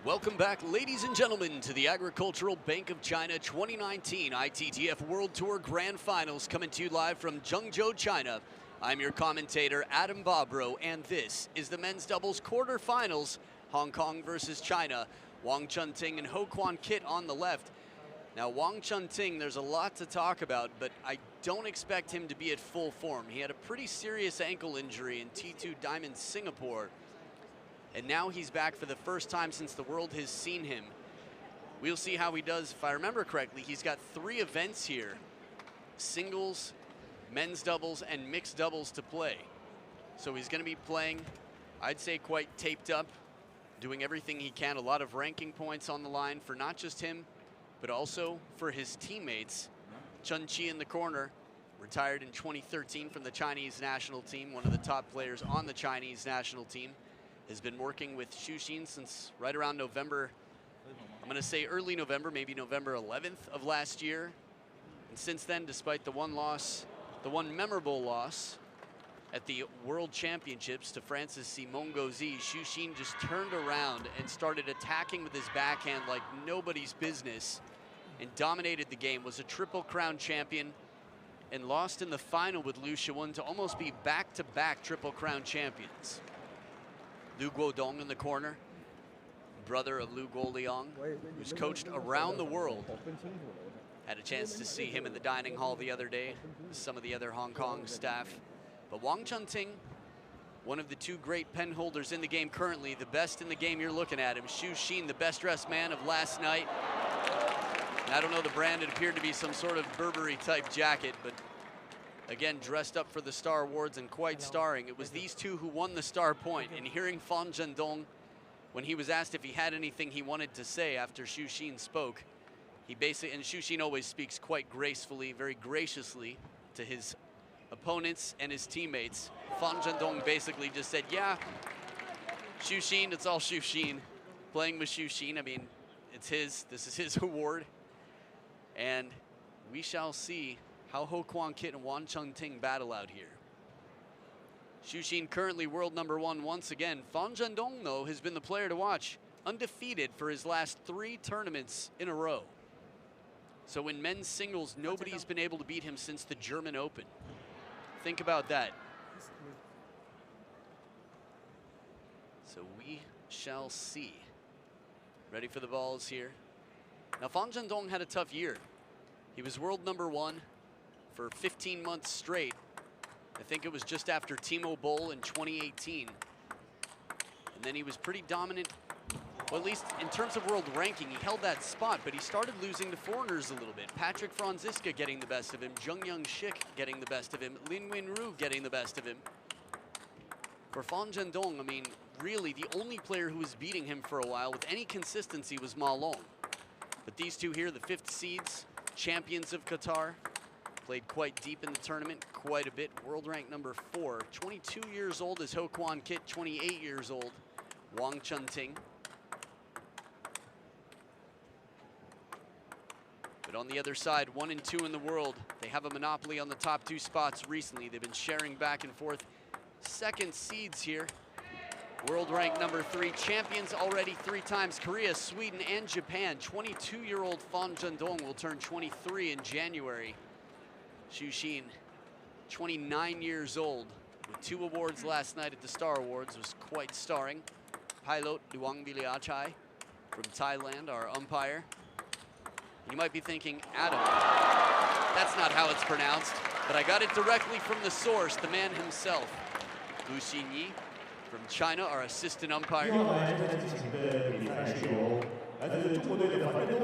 Welcome back, ladies and gentlemen, to the Agricultural Bank of China 2019 ITTF World Tour Grand Finals, coming to you live from Zhendong, China. I'm your commentator, Adam Bobrow, and this is the men's doubles quarterfinals, Hong Kong versus China. Wong Chun-ting and Kwan on the left. Now, Wong Chun-ting, there's a lot to talk about, but I don't expect him to be at full form. He had a pretty serious ankle injury in T2 Diamond Singapore, and now he's back for the first time since the world has seen him. We'll see how he does. If I remember correctly, he's got 3 events here: singles, men's doubles, and mixed doubles to play. So he's going to be playing, I'd say, quite taped up, doing everything he can. A lot of ranking points on the line for not just him, but also for his teammates. Chun-chi in the corner, retired in 2013 from the Chinese national team, one of the top players on the Chinese national team, has been working with Xu since right around November, I'm going to say early November, maybe November 11th of last year. And since then, despite the one memorable loss at the World Championships to France's Simone Gauzy, Xu just turned around and started attacking with his backhand like nobody's business and dominated the game, was a Triple Crown champion, and lost in the final with Liu Shiwen to almost be back-to-back Triple Crown champions. Liu Guodong in the corner, brother of Liu Guoliang, who's coached around the world. Had a chance to see him in the dining hall the other day with some of the other Hong Kong staff. But Wong Chun-ting, one of the 2 great pen holders in the game currently, the best in the game you're looking at him. Xu, the best dressed man of last night. And I don't know the brand, it appeared to be some sort of Burberry type jacket, but again, dressed up for the Star Awards and quite starring. It was these 2 who won the star point. And hearing Zhendong, when he was asked if he had anything he wanted to say after Xu spoke, he basically, and Xu always speaks quite gracefully, very graciously to his opponents and his teammates. Zhendong basically just said, yeah, Xu, it's all Xu. Playing with Xu, I mean, it's his, this is his award. And we shall see how Kwan and Wong Chun-ting battle out here. Xu currently world #1 once again. Zhendong, though, has been the player to watch, undefeated for his last 3 tournaments in a row. So in men's singles, nobody's been able to beat him since the German Open. Think about that. So we shall see. Ready for the balls here. Now, Zhendong had a tough year. He was world #1 for 15 months straight. I think it was just after Timo Boll in 2018. And then he was pretty dominant, well, at least in terms of world ranking, he held that spot, but he started losing to foreigners a little bit. Patrick Franziska getting the best of him, Zheng Young-shik getting the best of him, Lin Wenru getting the best of him. For Zhendong, I mean, really the only player who was beating him for a while with any consistency was Ma Long. But these 2 here, the 5th seeds, champions of Qatar, played quite deep in the tournament, quite a bit. World rank #4. 22 years old is Kwan, 28 years old, Wong Chun-ting. But on the other side, 1 and 2 in the world. They have a monopoly on the top 2 spots recently. They've been sharing back and forth. 2nd seeds here. World rank #3, champions already 3 times, Korea, Sweden, and Japan. 22-year-old Zhendong will turn 23 in January. Xu, 29 years old, with 2 awards last night at the Star Awards, was quite starring. Pilot Luang Viliachai from Thailand, our umpire. You might be thinking, Adam, that's not how it's pronounced, but I got it directly from the source, the man himself. Lu Xinyi from China, our assistant umpire.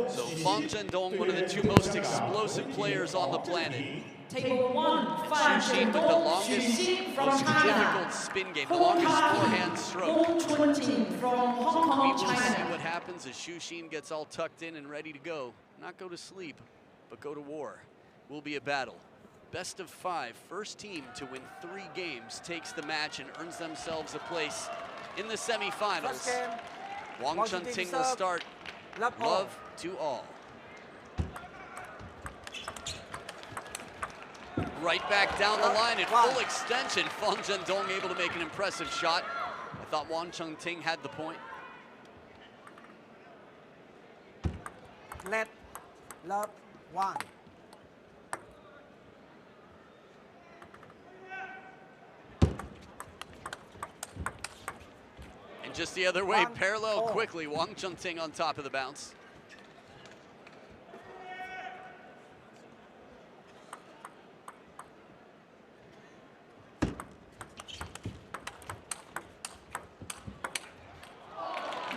So Zhendong, one of the 2 most explosive players on the planet. Table 1, 5, Xu with the longest, most difficult spin game, the longest forehand stroke. from Hong Kong, We will see China. what happens as Xu gets all tucked in and ready to go. Not go to sleep, but go to war. Will be a battle. Best of 5, first team to win 3 games takes the match and earns themselves a place in the semifinals. Wong Chun-ting will start. Love to all. Right back down the line at full extension. Zhendong able to make an impressive shot. I thought Wong Chun-ting had the point. Let love one. And just the other way, One, parallel four. quickly. Wong Chun-ting on top of the bounce.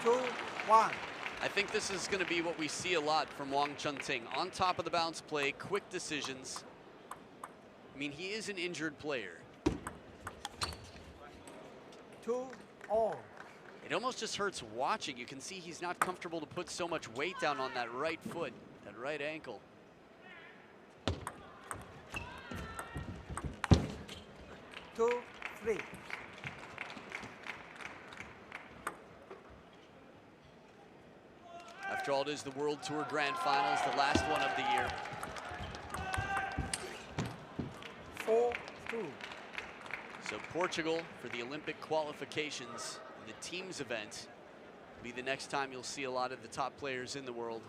Two, one. I think this is going to be what we see a lot from Wong Chun-ting. On top of the bounce play, quick decisions. I mean, he is an injured player. 2-all. It almost just hurts watching. You can see he's not comfortable to put so much weight down on that right foot, that right ankle. 2-3. After all, it is the World Tour Grand Finals, the last one of the year. 4-2. So Portugal, for the Olympic qualifications in the teams event, will be the next time you'll see a lot of the top players in the world.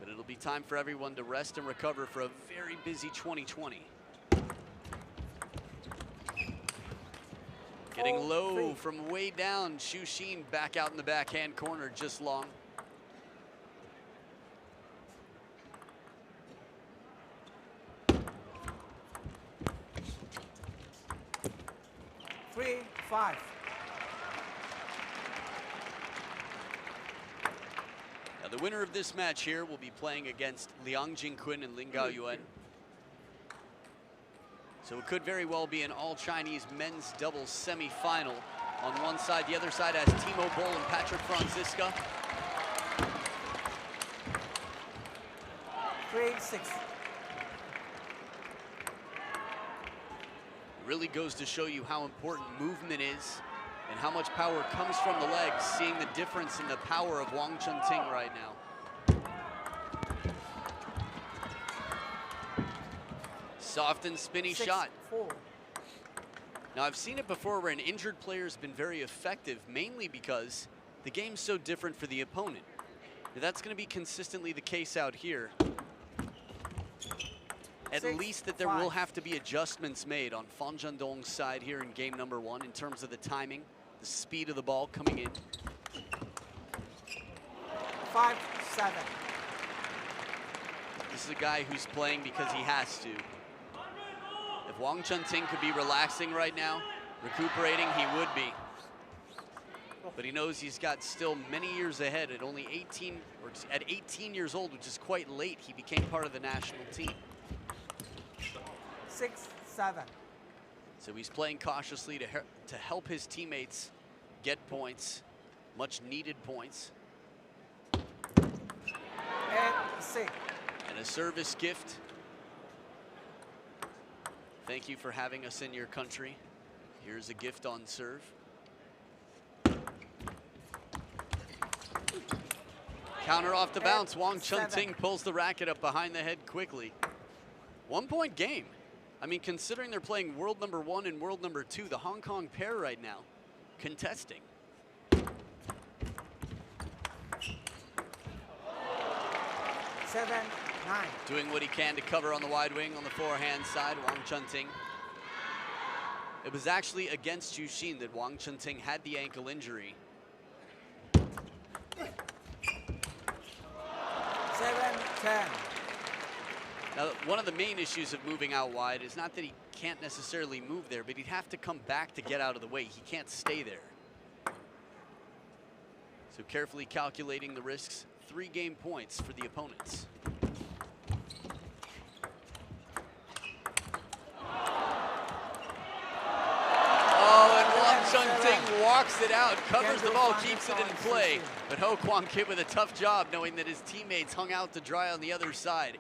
But it'll be time for everyone to rest and recover for a very busy 2020. Getting low from way down, Xu Xin back out in the backhand corner, just long. 3-5. Now the winner of this match here will be playing against Liang Jingqun and Lin Gaoyuan. So it could very well be an all-Chinese men's doubles semi-final. On one side, the other side has Timo Boll and Patrick Franziska. 3-6. Really goes to show you how important movement is and how much power comes from the legs, seeing the difference in the power of Wong Chun-ting right now. Soft and spinny shot. 6-4. Now, I've seen it before where an injured player has been very effective, mainly because the game's so different for the opponent. That's going to be consistently the case out here. At least that there will have to be adjustments made on Fan Zhendong's side here in game number one in terms of the timing, the speed of the ball coming in. 5-7. This is a guy who's playing because he has to. If Wong Chun-ting could be relaxing right now, recuperating, he would be. But he knows he's got still many years ahead. At only 18, or at 18 years old, which is quite late, he became part of the national team. 6-7. So he's playing cautiously to help his teammates get points, much needed points. 8-6. And a service gift. Thank you for having us in your country. Here's a gift on serve. Counter off the bounce. Wong Chun-ting pulls the racket up behind the head quickly. 1 point game. I mean, considering they're playing world number one and world number two, the Hong Kong pair right now, contesting. 7-9. Doing what he can to cover on the wide wing on the forehand side, Wong Chun-ting. It was actually against Xu Xin that Wong Chun-ting had the ankle injury. 7-10. Now, one of the main issues of moving out wide is not that he can't necessarily move there, but he'd have to come back to get out of the way. He can't stay there. So carefully calculating the risks. 3 game points for the opponents. Oh, and Wong Chun-ting walks it out, covers the ball, keeps it in play. But Kwan with a tough job knowing that his teammates hung out to dry on the other side.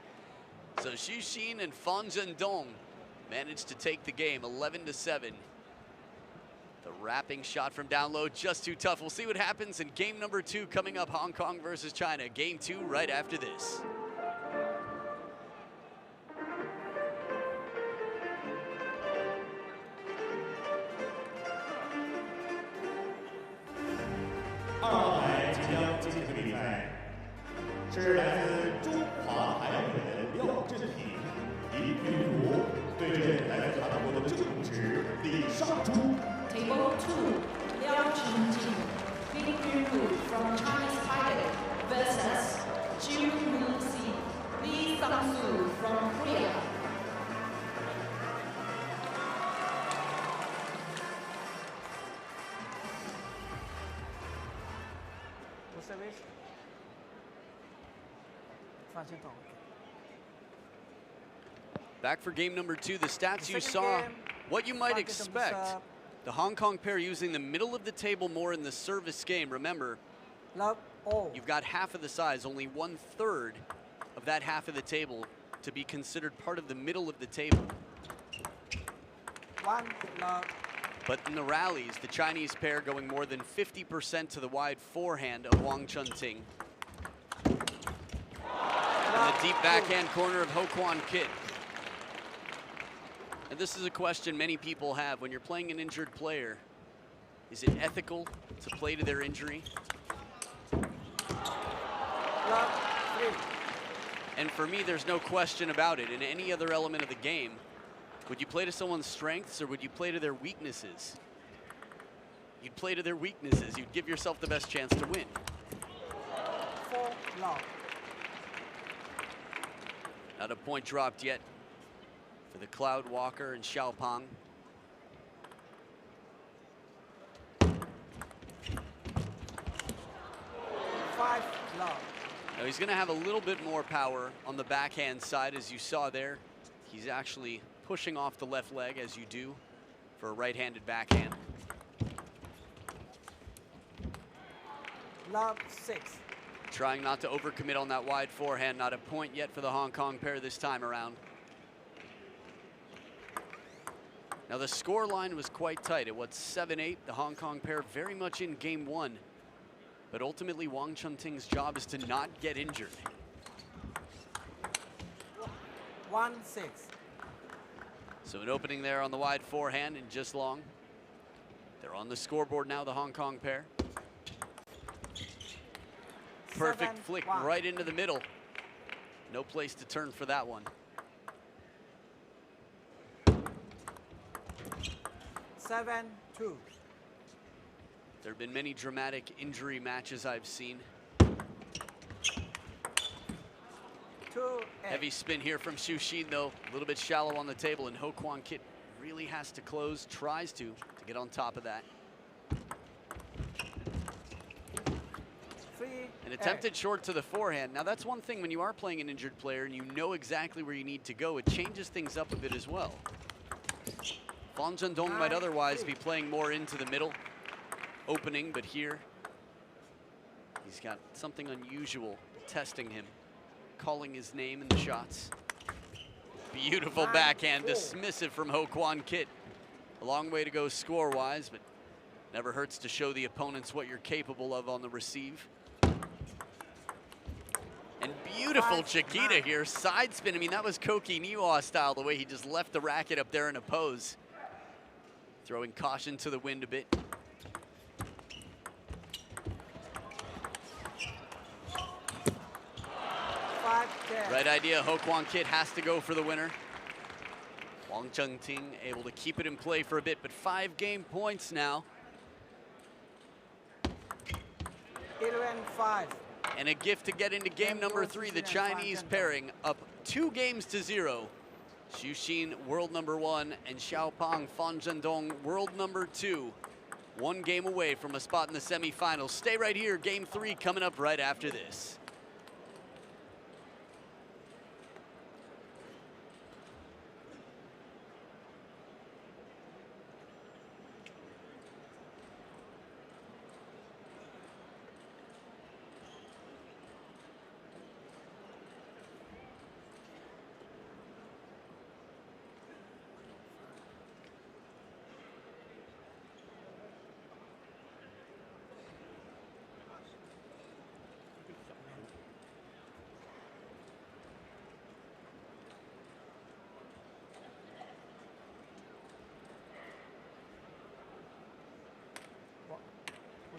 So Xu Xin and Fan Zhendong managed to take the game 11-7. The wrapping shot from down low, just too tough. We'll see what happens in game number 2 coming up, Hong Kong versus China. Game 2 right after this. 是来自中华台北的廖振廷，以女主对阵来自韩国的郑智李尚洙。 Table 2, Liao Chun-ting, Lin Yunwu from Chinese Taipei versus Jiu Yu-si, Lee Sang-soo from Korea. Service. 放心投。 Back for game number 2, the stats you Second saw, game, what you might Kwan gets them to expect. serve. The Hong Kong pair using the middle of the table more in the service game. Remember, Love all. you've got half of the size, only 1/3 of that half of the table to be considered part of the middle of the table. 1 love. But in the rallies, the Chinese pair going more than 50% to the wide forehand of Wong Chun-ting. And the deep backhand corner of Kwan. And this is a question many people have when you're playing an injured player. Is it ethical to play to their injury? Love 3. And for me, there's no question about it. In any other element of the game, would you play to someone's strengths or would you play to their weaknesses? You'd play to their weaknesses. You'd give yourself the best chance to win. 4 love. Not a point dropped yet for the Cloud Walker and Xiaopang. Five love. Now he's going to have a little bit more power on the backhand side, as you saw there. He's actually pushing off the left leg, as you do for a right-handed backhand. Love 6. Trying not to overcommit on that wide forehand. Not a point yet for the Hong Kong pair this time around. Now the score line was quite tight. It was 7-8. The Hong Kong pair very much in game 1. But ultimately, Wong Chun-ting's job is to not get injured. 1-6. So an opening there on the wide forehand and just long. They're on the scoreboard now, the Hong Kong pair. Perfect flick 7-1. right into the middle. No place to turn for that one. 7-2. There have been many dramatic injury matches I've seen. 2-8. Heavy spin here from Xu Xin, though. A little bit shallow on the table, and Kwan really has to close, tries to get on top of that. 3-8. An attempted short to the forehand. Now that's one thing when you are playing an injured player and you know exactly where you need to go, it changes things up a bit as well. Zhendong might otherwise be playing more into the middle, opening, but here he's got something unusual testing him, calling his name in the shots. Beautiful backhand, dismissive from Kwan. A long way to go score-wise, but never hurts to show the opponents what you're capable of on the receive. And beautiful Chiquita here, side spin. I mean, that was Koki Niwa style, the way he just left the racket up there in a pose. Throwing caution to the wind a bit. Right idea, Kwan has to go for the winner. Wong Chun-ting able to keep it in play for a bit, but 5 game points now. 11-5. And a gift to get into game number 3, the Chinese pairing up 2 games-0. Xu Xin, world number 1, and Xiaopang Zhendong, world number 2. 1 game away from a spot in the semifinals. Stay right here, game 3 coming up right after this.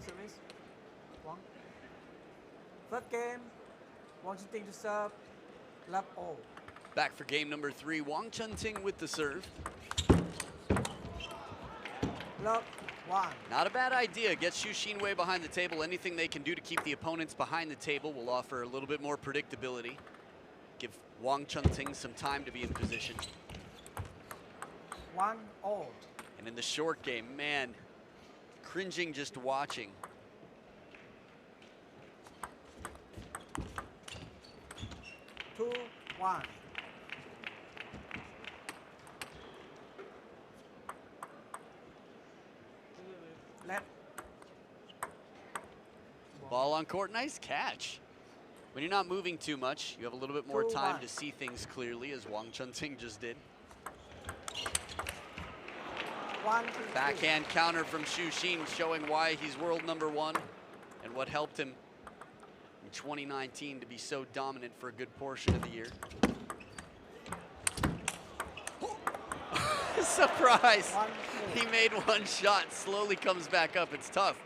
Service. 1. Third game. Wong Chun-ting to serve. Love all. Back for game number 3, Wong Chun-ting with the serve. Love 1. Not a bad idea. Gets Xu Xin way behind the table. Anything they can do to keep the opponents behind the table will offer a little bit more predictability. Give Wong Chun-ting some time to be in position. 1 all. And in the short game, man, cringing just watching. Two, 1. Let. Ball on court, nice catch. When you're not moving too much, you have a little bit more time 2-1. to see things clearly, as Wong Chun-ting just did. 1. Backhand counter from Xu Xin, showing why he's world number 1 and what helped him in 2019 to be so dominant for a good portion of the year. Surprise! 1, He made one shot, slowly comes back up. It's tough.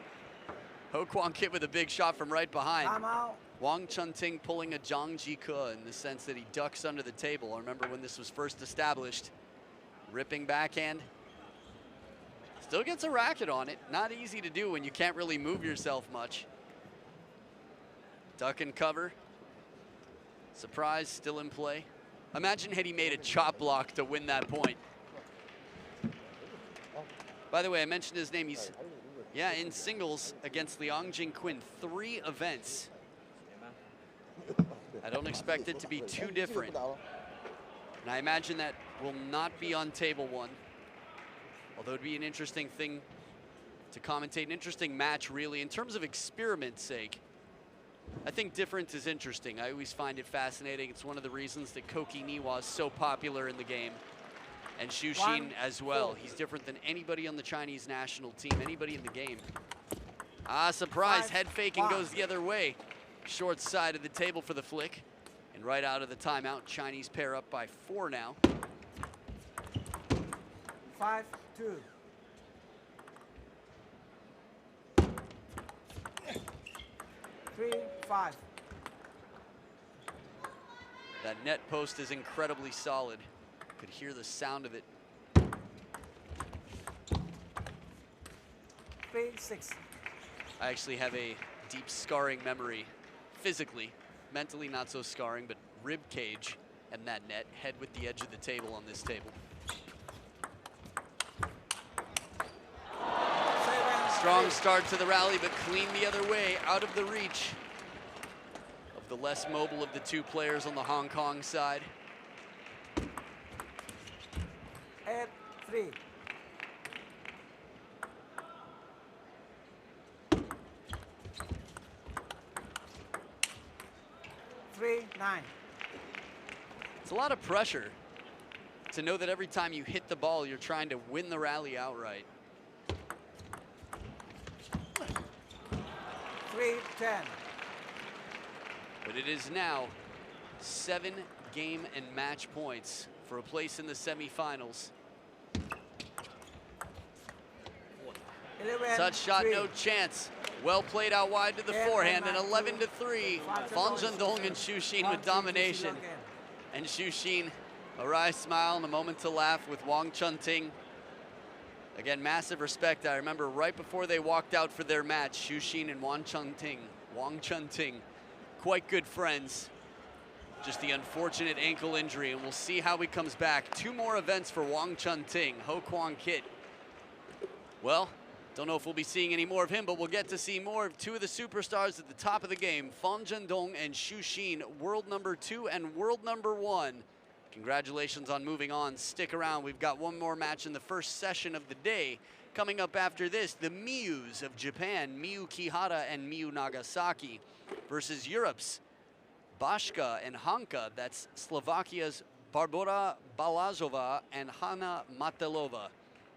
Kwan Kit with a big shot from right behind. Time out. Wong Chun-ting pulling a Zhang Jike in the sense that he ducks under the table. I remember when this was first established. Ripping backhand. Still gets a racket on it. Not easy to do when you can't really move yourself much. Duck and cover. Surprise still in play. Imagine had he made a chop block to win that point. By the way, I mentioned his name. He's, yeah, in singles against Liang Jingquin, 3 events. I don't expect it to be too different. And I imagine that will not be on table 1. Although it'd be an interesting thing to commentate, an interesting match really. In terms of experiment's sake, I think different is interesting. I always find it fascinating. It's one of the reasons that Koki Niwa is so popular in the game. And Xu Xin as well. He's different than anybody on the Chinese national team, anybody in the game. Ah, surprise, head faking goes the other way. Short side of the table for the flick. And right out of the timeout, Chinese pair up by 4 now. 5, 2. Three, 5. That net post is incredibly solid. Could hear the sound of it. 3, 6. I actually have a deep scarring memory, physically, mentally not so scarring, but rib cage and that net, head with the edge of the table on this table. Strong start to the rally, but clean the other way, out of the reach of the less mobile of the 2 players on the Hong Kong side. 8, 3. 3, 9. It's a lot of pressure to know that every time you hit the ball, you're trying to win the rally outright. 3, 10. But it is now 7 game and match points for a place in the semifinals. 11, Touch shot, 3. no chance. Well played out wide to the forehand, and 11-3. Fan Zhendong and Xu Xin with domination. And Xu Xin, a wry smile and a moment to laugh with Wong Chun-ting. Again, massive respect. I remember right before they walked out for their match, Xu Xin and Wong Chun-ting, quite good friends. Just the unfortunate ankle injury, and we'll see how he comes back. 2 more events for Wong Chun-ting. Kwan Kit, well, don't know if we'll be seeing any more of him, but we'll get to see more of 2 of the superstars at the top of the game, Fan Zhendong and Xu Xin, world number 2 and world number 1. Congratulations on moving on. Stick around. We've got 1 more match in the first session of the day. Coming up after this, the Miyus of Japan, Miyu Kihara and Miyu Nagasaki, versus Europe's Bashka and Hanka. That's Slovakia's Barbora Balazova and Hanna Matelova.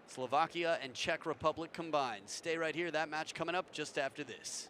Slovakia and Czech Republic combined. Stay right here. That match coming up just after this.